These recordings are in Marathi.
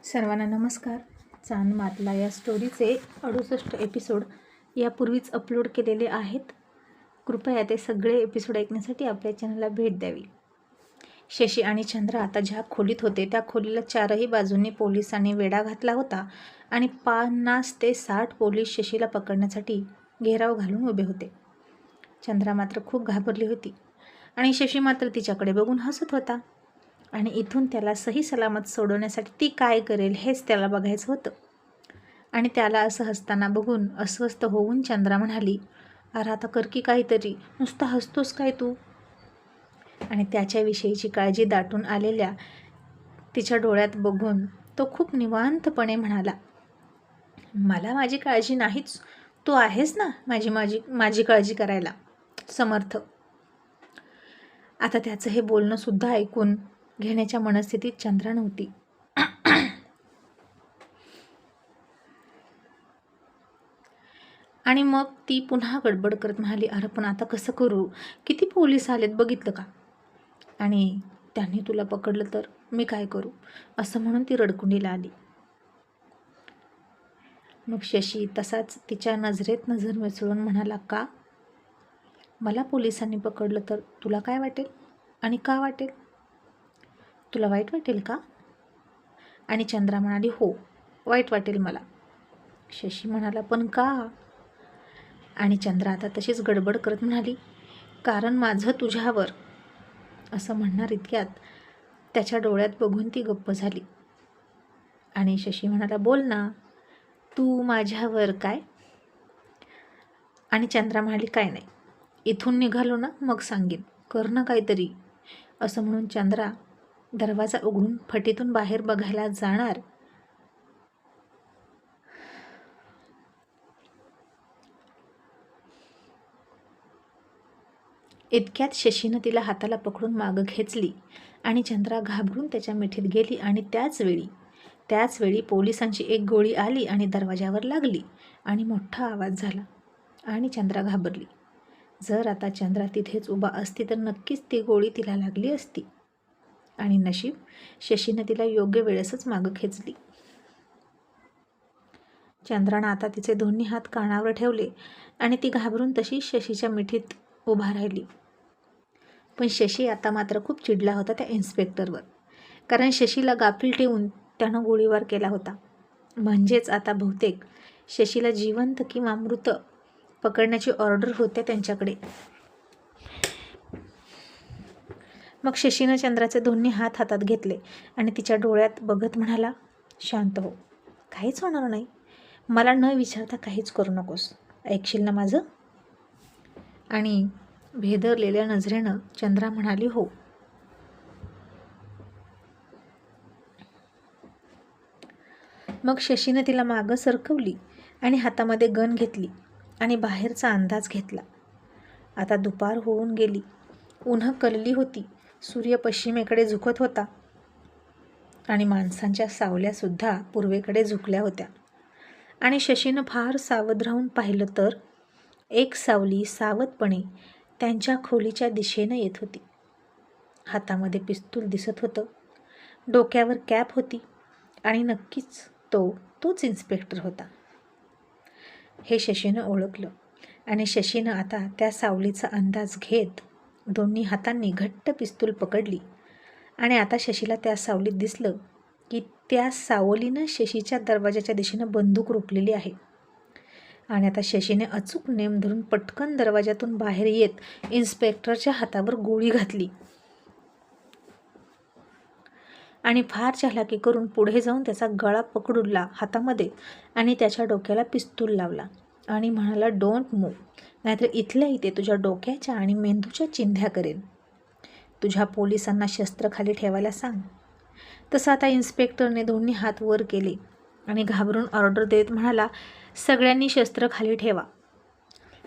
सर्वांना नमस्कार. चांद मातला या स्टोरीचे 68 एपिसोड यापूर्वीच अपलोड केलेले आहेत. कृपया ते सगळे एपिसोड ऐकण्यासाठी आपल्या चॅनलला भेट द्यावी. शशी आणि चंद्र आता ज्या खोलीत होते त्या खोलीला चारही बाजूंनी पोलिसांनी वेढा घातला होता आणि 50 ते 60 पोलीस शशीला पकडण्यासाठी घेराव घालून उभे होते. चंद्रा मात्र खूप घाबरली होती आणि शशी मात्र तिच्याकडे बघून हसत होता आणि इथून त्याला सही सलामत सोडवण्यासाठी ती काय करेल हेच त्याला बघायचं होतं. आणि त्याला असं हसताना बघून अस्वस्थ होऊन चंद्रा म्हणाली, अरे आता कर की काहीतरी, नुसतं हसतोस काय तू? आणि त्याच्याविषयीची काळजी दाटून आलेल्या तिच्या डोळ्यात बघून तो खूप निवांतपणे म्हणाला, मला माझी काळजी नाहीच, तू आहेस ना माझी माझी माझी काळजी करायला समर्थ. आता त्याचं हे बोलणं सुद्धा ऐकून घेण्याच्या मनस्थितीत चंद्रा नव्हती. आणि मग ती पुन्हा गडबड करत म्हणाली, अरे पण आता कसं करू? किती पोलीस आलेत बघितलं का? आणि त्यांनी तुला पकडलं तर मी काय करू? असं म्हणून ती रडकुंडीला आली. मग शशी तसाच तिच्या नजरेत नजर मिसळून म्हणाला, का? मला पोलिसांनी पकडलं तर तुला काय वाटेल? आणि का वाटेल? तुला वाईट वाटेल का? आणि चंद्रा म्हणाली, हो वाईट वाटेल मला. शशी म्हणाला, पण का? आणि चंद्रा आता तशीच गडबड करत म्हणाली, कारण माझं तुझ्यावर. असं म्हणणार इतक्यात त्याच्या डोळ्यात बघून ती गप्प झाली. आणि शशी म्हणाला, बोल ना, तू माझ्यावर काय? आणि चंद्रा म्हणाली, काय नाही, इथून निघालो ना मग सांगेन, कर ना काहीतरी. असं म्हणून चंद्रा दरवाजा उघडून फटीतून बाहेर बघायला जाणार इतक्यात शशीनं तिला हाताला पकडून मागं खेचली आणि चंद्रा घाबरून त्याच्या मिठीत गेली. आणि त्याच वेळी पोलिसांची एक गोळी आली आणि दरवाजावर लागली आणि मोठा आवाज झाला आणि चंद्रा घाबरली. जर आता चंद्रा तिथेच उभा असती तर नक्कीच ती गोळी तिला लागली असती. आणि नशीब शशीनं तिला योग्य वेळेसच मागं खेचली. चंद्रानं आता तिचे दोन्ही हात कानावर ठेवले आणि ती घाबरून तशी शशीच्या मिठीत उभा राहिली. पण शशी आता मात्र खूप चिडला होता त्या इन्स्पेक्टरवर, कारण शशीला गाफील ठेवून त्यानं गोळीबार केला होता. म्हणजेच आता बहुतेक शशीला जिवंत किंवा मृत पकडण्याची ऑर्डर होत्या त्यांच्याकडे. मग शशीनं चंद्राचे दोन्ही हात हातात घेतले आणि तिच्या डोळ्यात बघत म्हणाला, शांत हो, काहीच होणार नाही, मला न विचारता काहीच करू नकोस, ऐकशील ना माझं? आणि भेदरलेल्या नजरेनं चंद्रा म्हणाली, हो. मग शशीनं तिला मागं सरकवली आणि हातामध्ये गन घेतली आणि बाहेरचा अंदाज घेतला. आता दुपार होऊन गेली, उन्हं कलली होती, सूर्य पश्चिमेकडे झुकत होता आणि माणसांच्या सावल्यासुद्धा पूर्वेकडे झुकल्या होत्या. आणि शशीनं फार सावध राहून पाहिलं तर एक सावली सावधपणे त्यांच्या खोलीच्या दिशेनं येत होती. हातामध्ये पिस्तूल दिसत होतं, डोक्यावर कॅप होती आणि नक्कीच तोच इन्स्पेक्टर होता हे शशीनं ओळखलं. आणि शशीनं आता त्या सावलीचा अंदाज घेत दोन्ही हातांनी घट्ट पिस्तूल पकडली. आणि आता शशीला त्या सावलीत दिसलं की त्या सावलीनं शशीच्या दरवाजाच्या दिशेनं बंदूक रोखलेली आहे. आणि आता शशीने अचूक नेम धरून पटकन दरवाजातून बाहेर येत इन्स्पेक्टरच्या हातावर गोळी घातली आणि फार चालाकी करून पुढे जाऊन त्याचा गळा पकडूला हातामध्ये आणि त्याच्या डोक्याला पिस्तूल लावला आणि म्हणाला, डोंट मूव्ह, नाहीतर इथल्या इथे तुझ्या डोक्याच्या आणि मेंदूच्या चिंध्या करेन. तुझ्या पोलिसांना शस्त्र खाली ठेवायला सांग. तसं आता इन्स्पेक्टरने दोन्ही हात वर केले आणि घाबरून ऑर्डर देत म्हणाला, सगळ्यांनी शस्त्र खाली ठेवा.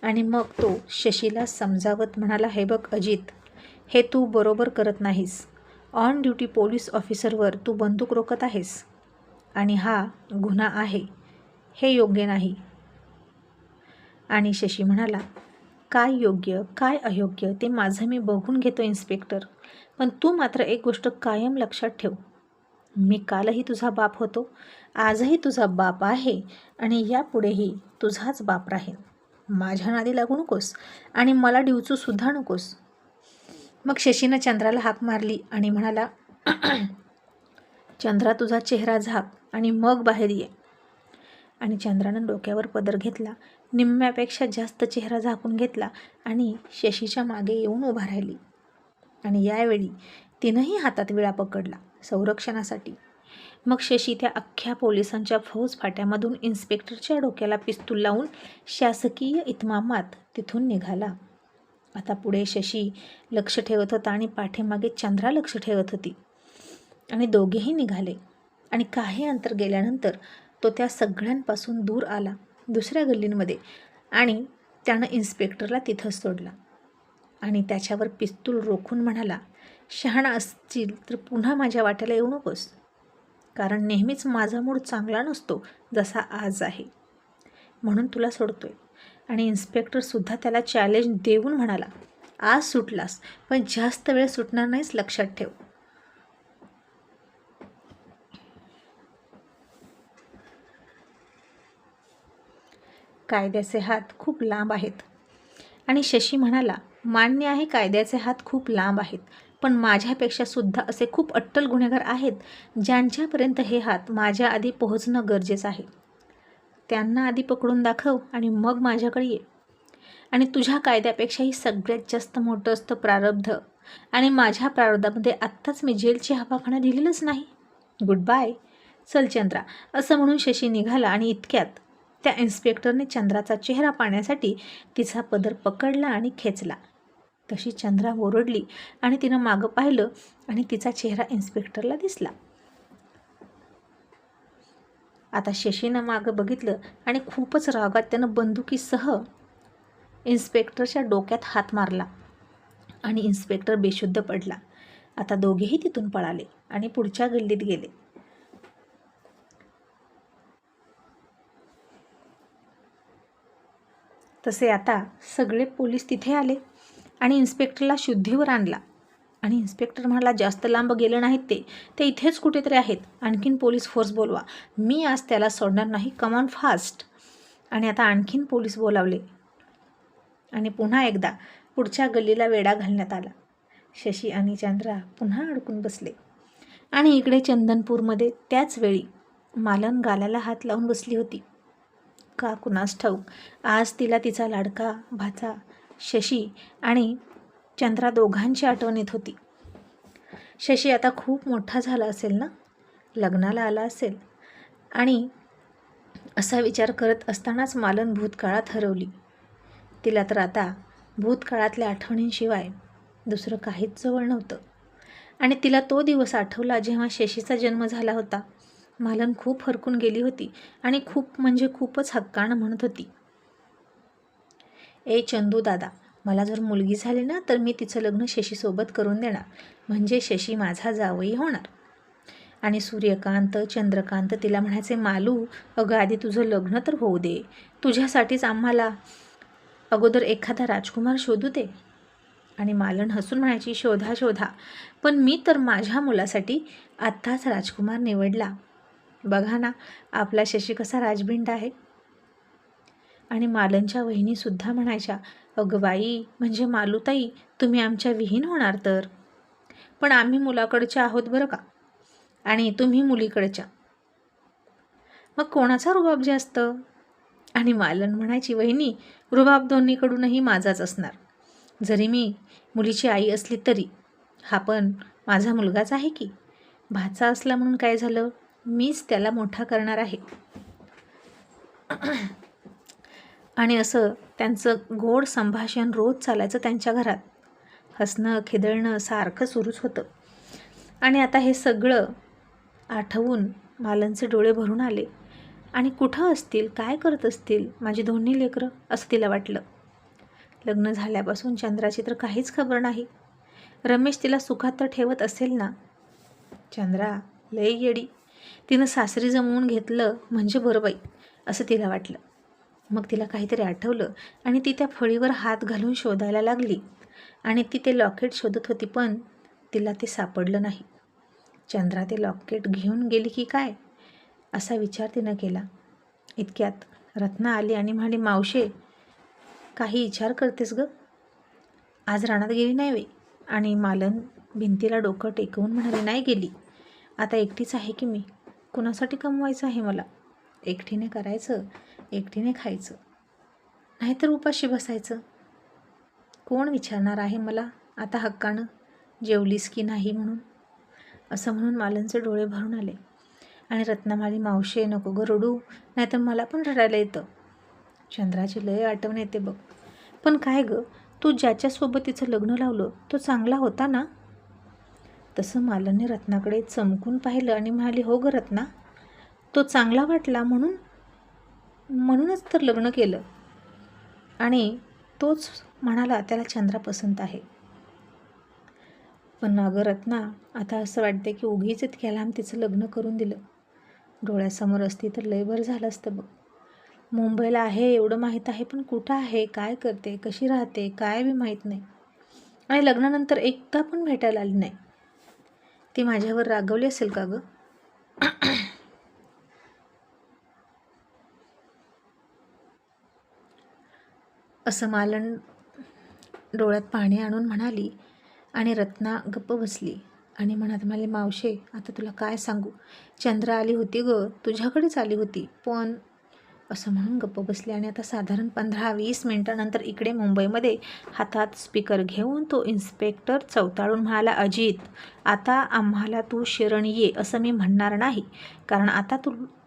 आणि मग तो शशीला समजावत म्हणाला, हे बघ अजित, हे तू बरोबर करत नाहीस. ऑन ड्युटी पोलीस ऑफिसरवर तू बंदूक रोखत आहेस आणि हा गुन्हा आहे, हे योग्य नाही. आणि शशी म्हणाला, काय योग्य काय अयोग्य ते माझं मी बघून घेतो इन्स्पेक्टर, पण तू मात्र एक गोष्ट कायम लक्षात ठेव, मी कालही तुझा बाप होतो, आजही तुझा बाप आहे आणि यापुढेही तुझाच बाप राहील. माझ्या नादी लागू नकोस आणि मला डिवचू सुद्धा नकोस. मग शशीनं चंद्राला हाक मारली आणि म्हणाला, चंद्रा, तुझा चेहरा झाक आणि मग बाहेर ये. आणि चंद्रानं डोक्यावर पदर घेतला, निम्म्यापेक्षा जास्त चेहरा झाकून घेतला आणि शशीच्या मागे येऊन उभा राहिली. आणि यावेळी तिनंही हातात विळा पकडला संरक्षणासाठी. मग शशी त्या अख्ख्या पोलिसांच्या फौज फाट्यामधून इन्स्पेक्टरच्या डोक्याला पिस्तूल लावून शासकीय इतमामात तिथून निघाला. आता पुढे शशी लक्ष ठेवत होता आणि पाठीमागे चंद्रा लक्ष ठेवत होती. आणि दोघेही निघाले आणि काही अंतर गेल्यानंतर तो त्या सगळ्यांपासून दूर आला दुसऱ्या गल्लींमध्ये आणि त्यानं इन्स्पेक्टरला तिथंच सोडला आणि त्याच्यावर पिस्तूल रोखून म्हणाला, शहाणा असतील तर पुन्हा माझ्या वाट्याला येऊ नकोस, कारण नेहमीच माझा मूड चांगला नसतो जसा आज आहे, म्हणून तुला सोडतोय. आणि इन्स्पेक्टरसुद्धा त्याला चॅलेंज देऊन म्हणाला, आज सुटलास पण जास्त वेळ सुटणार नाहीस, लक्षात ठेव. कायद्याचे हात खूप लांब आहेत. आणि शशी म्हणाला, मान्य आहे, कायद्याचे हात खूप लांब आहेत, पण माझ्यापेक्षा सुद्धा असे खूप अट्टल गुन्हेगार आहेत ज्यांच्यापर्यंत हे हात माझ्या आधी पोहोचणं गरजेचं आहे. त्यांना आधी पकडून दाखव आणि मग माझ्याकडे ये. आणि तुझ्या कायद्यापेक्षाही सगळ्यात जास्त मोठं असतं प्रारब्ध, आणि माझ्या प्रारब्धामध्ये आत्ताच मी जेलची हवाखाना दिलेलंच नाही. गुड बाय, चल चंद्रा, असं म्हणून शशी निघाला. आणि इतक्यात त्या इन्स्पेक्टरने चंद्राचा चेहरा पाहण्यासाठी तिचा पदर पकडला आणि खेचला. तशी चंद्रा ओरडली आणि तिनं मागं पाहिलं आणि तिचा चेहरा इन्स्पेक्टरला दिसला. आता शशीनं मागं बघितलं आणि खूपच रागात त्यानं बंदुकीसह इन्स्पेक्टरच्या डोक्यात हात मारला आणि इन्स्पेक्टर बेशुद्ध पडला. आता दोघेही तिथून पळाले आणि पुढच्या गल्लीत गेले. तसे आता सगळे पोलीस तिथे आले आणि इन्स्पेक्टरला शुद्धीवर आणला. आणि इन्स्पेक्टर म्हणाला, जास्त लांब गेले नाहीत, ते इथेच कुठेतरी आहेत, आणखीन पोलीस फोर्स बोलवा, मी आज त्याला सोडणार नाही, कमॉन फास्ट. आणि आता आणखीन पोलीस बोलावले आणि पुन्हा एकदा पुढच्या गल्लीला वेढा घालण्यात आला. शशी आणि चंद्रा पुन्हा अडकून बसले. आणि इकडे चंदनपूरमध्ये त्याच वेळी मालन गालाला हात लावून बसली होती. का कुणास ठाऊक, आज तिला तिचा लाडका भाचा शशी आणि चंद्रा दोघांची आठवण येत होती. शशी आता खूप मोठा झाला असेल ना, लग्नाला आला असेल. आणि असा विचार करत असतानाच मालन भूतकाळात हरवली. तिला तर आता भूतकाळातल्या आठवणींशिवाय दुसरं काहीच जवळ नव्हतं. आणि तिला तो दिवस आठवला जेव्हा शशीचा जन्म झाला होता. मालन खूप हरकून गेली होती आणि खूप म्हणजे खूपच हक्कानं म्हणत होती, ए चंदू दादा, मला जर मुलगी झाली ना तर मी तिचं लग्न शशीसोबत करून देणार, म्हणजे शशी माझा जावई होणार. आणि सूर्यकांत चंद्रकांत तिला म्हणायचे, मालू अगं आधी तुझं लग्न तर होऊ दे, तुझ्यासाठीच आम्हाला अगोदर एखादा राजकुमार शोधू दे. आणि मालन हसून म्हणायची, शोधा शोधा, पण मी तर माझ्या मुलासाठी आत्ताच राजकुमार निवडला. बघा ना आपला शशी कसा राजबिंड आहे. आणि मालनच्या वहिनीसुद्धा म्हणायच्या, अगं बाई, म्हणजे मालूताई तुम्ही आमच्या विहीन होणार तर, पण आम्ही मुलाकडच्या आहोत बरं का, आणि तुम्ही मुलीकडच्या, मग कोणाचा रुबाब जास्त. आणि मालन म्हणायची, वहिनी रुबाब दोन्हीकडूनही माझाच असणार, जरी मी मुलीची आई असली तरी हा पण माझा मुलगाच आहे की, भाचा असला म्हणून काय झालं, मीच त्याला मोठा करणार आहे. आणि असं त्यांचं गोड संभाषण रोज चालायचं त्यांच्या घरात. हसणं खिदळणं सारखं सुरूच होतं. आणि आता हे सगळं आठवून मालनचे डोळे भरून आले. आणि कुठं असतील, काय करत असतील माझी दोन्ही लेकरं, असं तिला वाटलं. लग्न झाल्यापासून चंद्राची तर काहीच खबर नाही. रमेश तिला सुखात तर ठेवत असेल ना. चंद्रा लय येडी, तिनं सासरी जमवून घेतलं म्हणजे बरं बाई, असं तिला वाटलं. मग तिला काहीतरी आठवलं आणि ती त्या फळीवर हात घालून शोधायला लागली. आणि ती ते लॉकेट शोधत होती, पण तिला ते सापडलं नाही. चंद्रा ते लॉकेट घेऊन गेली की काय असा विचार तिनं केला. इतक्यात रत्ना आली आणि म्हणाली, मावशे काही विचार करतेस ग? आज रानात गेली नाही वे? आणि मालन भिंतीला डोकं टेकवून म्हणाली, नाही गेली. आता एकटीच आहे की मी, कुणासाठी कमवायचं आहे मला? एकटीने करायचं, एकटीने खायचं, नाहीतर उपाशी बसायचं. कोण विचारणार आहे मला आता हक्कानं जेवलीस की नाही म्हणून? असं म्हणून मालनचे डोळे भरून आले आणि रत्ना म्हणाली, मावशे नको ग रडू, नाहीतर मला पण रडायला येतं. चंद्राची लय आठवण येते बघ. पण काय ग, तू ज्याच्यासोबत तिचं लग्न लावलं तो चांगला होता ना? तसं मालनने रत्नाकडे चमकून पाहिलं आणि म्हणाली, हो ग रत्ना, तो चांगला वाटला म्हणूनच तर लग्न केलं. आणि तोच म्हणाला त्याला चंद्रा पसंत आहे. पण अगं रत्ना, आता असं वाटते की उगीच इतक्या लांब तिचं लग्न करून दिलं. डोळ्यासमोर असती तर लय बरं झालं असतं बघ. मुंबईला आहे एवढं माहीत आहे, पण कुठं आहे, काय करते, कशी राहते, काय बी माहीत नाही. आणि लग्नानंतर एकदा पण भेटायला आली नाही. ती माझ्यावर रागवली असेल का गं? असं मालन डोळ्यात पाणी आणून म्हणाली आणि रत्ना गप्प बसली आणि मनात म्हणाली, मावशे आता तुला काय सांगू, चंद्रा आली होती ग, तुझ्याकडेच आली होती, पण असं म्हणून गप्प बसली. आणि आता साधारण 15-20 मिनिटानंतर इकडे मुंबईमध्ये हातात स्पीकर घेऊन तो इन्स्पेक्टर चवताळून म्हणाला, अजित, आता आम्हाला तू शरण ये असं मी म्हणणार नाही, कारण आता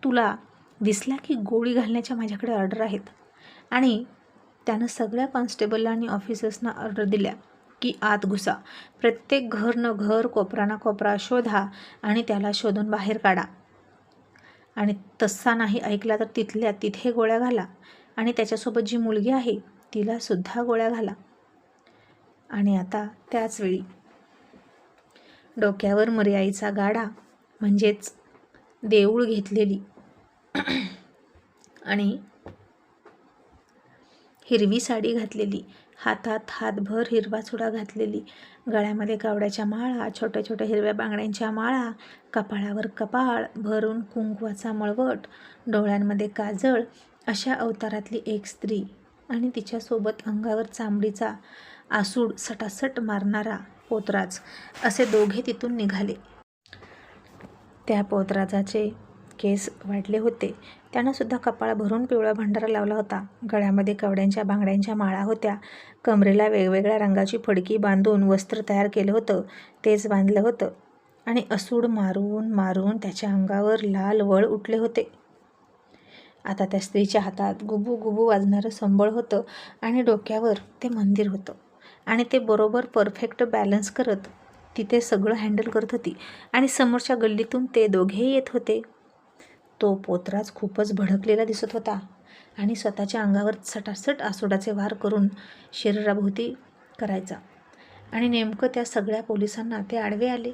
तुला दिसला की गोळी घालण्याच्या माझ्याकडे ऑर्डर आहेत. आणि त्यानं सगळ्या कॉन्स्टेबलला आणि ऑफिसर्सना ऑर्डर दिल्या की आत घुसा, प्रत्येक घर न घर, कोपरा ना कोपरा शोधा आणि त्याला शोधून बाहेर काढा. आणि तसा नाही ऐकला तर तिथल्या तिथे गोळ्या घाला आणि त्याच्यासोबत जी मुलगी आहे तिलासुद्धा गोळ्या घाला. आणि आता त्याचवेळी डोक्यावर मर्याईचा गाडा म्हणजेच देऊळ घेतलेली आणि हिरवी साडी घातलेली, हातात हातभर हिरवा चुडा घातलेली, गळ्यामध्ये कावड्याच्या माळा, छोट्या छोट्या हिरव्या बांगड्यांच्या माळा, कपाळावर कपाळ भरून कुंकवाचा मळवट, डोळ्यांमध्ये काजळ, अशा अवतारातली एक स्त्री आणि तिच्यासोबत अंगावर चांबडीचा आसूड सटासट मारणारा पोतराज, असे दोघे तिथून निघाले. त्या पोतराजाचे केस वाढले होते. त्यानं सुद्धा कपाळ भरून पिवळा भंडारा लावला होता. गळ्यामध्ये कवड्यांच्या बांगड्यांच्या माळा होत्या. कमरेला वेगवेगळ्या रंगाची फडकी बांधून वस्त्र तयार केलं होतं, तेच बांधलं होतं. आणि असूड मारून मारून त्याच्या अंगावर लाल वळ उठले होते. आता त्या स्त्रीच्या हातात गुबू गुबू वाजणारं संबळ होतं आणि डोक्यावर ते मंदिर होतं. आणि ते बरोबर परफेक्ट बॅलन्स करत तिथे सगळं हँडल करत होती. आणि समोरच्या गल्लीतून ते दोघेही येत होते. तो पोतराज खूपच भडकलेला दिसत होता आणि स्वतःच्या अंगावर सटासट आसोडाचे वार करून शरीराभोवती करायचा. आणि नेमकं त्या सगळ्या पोलिसांना ते आडवे आले.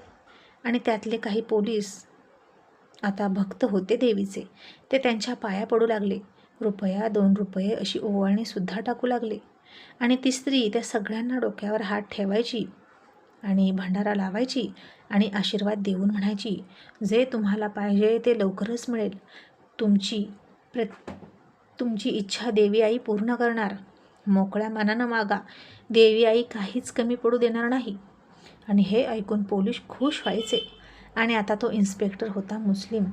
आणि त्यातले काही पोलीस आता भक्त होते देवीचे, ते त्यांच्या पाया पडू लागले. रुपया 2 रुपये अशी ओवाळणीसुद्धा टाकू लागले. आणि ती स्त्री त्या सगळ्यांना डोक्यावर हात ठेवायची आणि भंडारा लावायची आणि आशीर्वाद देऊन म्हणायची, जे तुम्हाला पाहिजे ते लवकरच मिळेल, तुमची इच्छा देवी आई पूर्ण करणार, मोकळ्या मनानं मागा, देवी आई काहीच कमी पडू देणार नाही. आणि हे ऐकून पोलीस खुश व्हायचे. आणि आता तो इन्स्पेक्टर होता मुस्लिम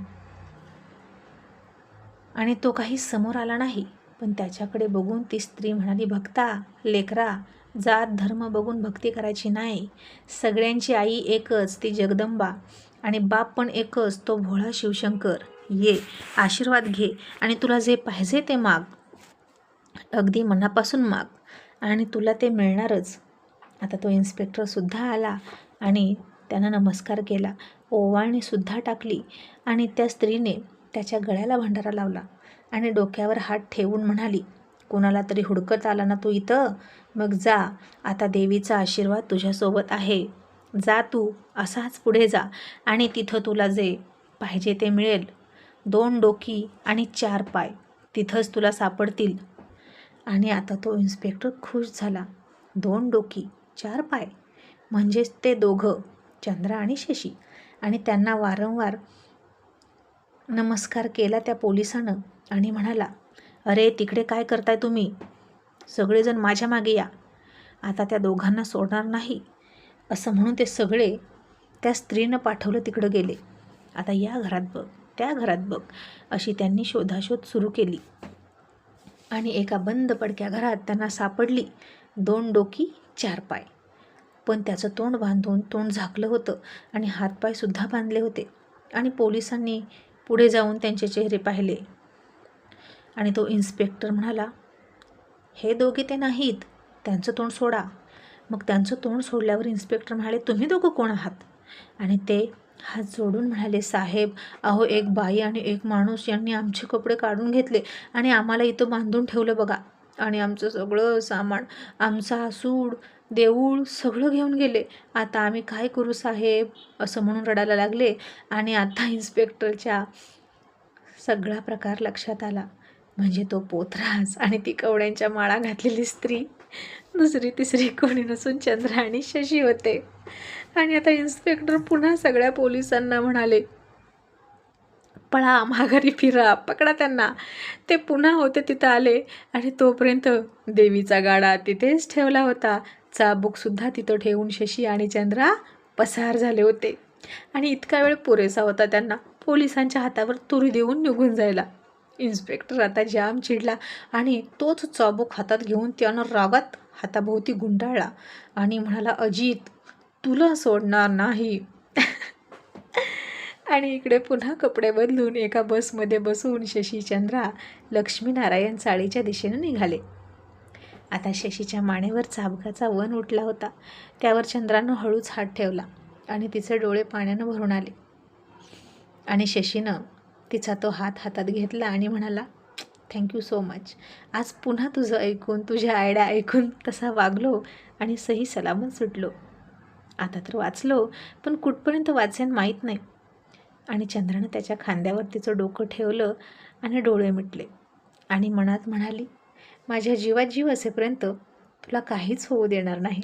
आणि तो काही समोर आला नाही. पण त्याच्याकडे बघून ती स्त्री म्हणाली, भक्ता, लेकरा, जात धर्म बघून भक्ती करायची नाही, सगळ्यांची आई एकच, ती जगदंबा, आणि बाप पण एकच, तो भोळा शिवशंकर. ये, आशीर्वाद घे आणि तुला जे पाहिजे ते माग, अगदी मनापासून माग, आणि तुला ते मिळणारच. आता तो इन्स्पेक्टरसुद्धा आला आणि त्यानं नमस्कार केला, ओवाळणीसुद्धा टाकली आणि त्या स्त्रीने त्याच्या गळ्याला भंडारा लावला आणि डोक्यावर हात ठेवून म्हणाली, कोणाला तरी हुडकत आला ना तू इथं, मग जा, आता देवीचा आशीर्वाद तुझ्यासोबत आहे, जा तू, असाच पुढे जा आणि तिथं तुला जे पाहिजे ते मिळेल. 2 डोकी आणि 4 पाय तिथंच तुला सापडतील. आणि आता तो इन्स्पेक्टर खुश झाला. 2 डोकी 4 पाय म्हणजेच ते दोघं, चंद्रा आणि शशी. आणि त्यांना वारंवार नमस्कार केला त्या पोलिसानं आणि म्हणाला, अरे तिकडे काय करताय तुम्ही, सगळेजण माझ्या मागे या, आता त्या दोघांना सोडणार नाही, असं म्हणून ते सगळे त्या स्त्रीनं पाठवलं तिकडं गेले. आता या घरात बघ, त्या घरात बघ, अशी त्यांनी शोधाशोध सुरू केली. आणि एका बंद पडक्या घरात त्यांना सापडली 2 डोकी 4 पाय. पण त्याचं तोंड बांधून तोंड झाकलं होतं आणि हातपायसुद्धा बांधले होते. आणि पोलिसांनी पुढे जाऊन त्यांचे चेहरे पाहिले. आणि तो इन्स्पेक्टर म्हणाला, हे दोघे ते नाहीत, त्यांचं तोंड सोडा. मग त्यांचं तोंड सोडल्यावर इन्स्पेक्टर म्हणाले, तुम्ही दोघं कोण आहात? आणि ते हात जोडून म्हणाले, साहेब, अहो एक बाई आणि एक माणूस यांनी आमचे कपडे काढून घेतले आणि आम्हाला इथं बांधून ठेवलं बघा. आणि आमचं सगळं सामान, आमचा सूड, देऊळ सगळं घेऊन गेले. आता आम्ही काय करू साहेब, असं म्हणून रडायला लागले. आणि आता इन्स्पेक्टरच्या सगळा प्रकार लक्षात आला. म्हणजे तो पोथराज आणि ती कवड्यांच्या माळा घातलेली स्त्री दुसरी तिसरी कोणी नसून चंद्र आणि शशी होते. आणि आता इन्स्पेक्टर पुन्हा सगळ्या पोलिसांना म्हणाले, पळा, माघारी फिरा, पकडा त्यांना. ते पुन्हा होते तिथं आले आणि तोपर्यंत देवीचा गाडा तिथेच ठेवला होता. चाबूकसुद्धा तिथं ठेवून शशी आणि चंद्रा पसार झाले होते. आणि इतका वेळ पुरेसा होता त्यांना पोलिसांच्या हातावर तुरी देऊन निघून जायला. इन्स्पेक्टर आता जाम चिडला आणि तोच चाबूक हातात घेऊन त्यानं रागात हाताभोवती गुंडाळला आणि म्हणाला, अजित, तुला सोडणार नाही. आणि इकडे पुन्हा कपडे बदलून एका बसमध्ये बसून शशी चंद्रा लक्ष्मीनारायण चाळीच्या दिशेनं निघाले. आता शशीच्या मानेवर चाबकाचा वन उठला होता. त्यावर चंद्रानं हळूच हात ठेवला आणि तिचे डोळे पाण्यानं भरून आले. आणि शशीनं तिचा तो हात हातात घेतला आणि म्हणाला, थँक्यू सो मच. आज पुन्हा तुझं ऐकून, तुझ्या आयडिया ऐकून तसा वागलो आणि सही सलामत सुटलो. आता तर वाचलो, पण कुठपर्यंत वाचेन माहीत नाही. आणि चंद्रानं त्याच्या खांद्यावर तिचं डोकं ठेवलं आणि डोळे मिटले आणि मनात म्हणाली, माझ्या जीवात जीव असेपर्यंत तुला काहीच होऊ देणार नाही.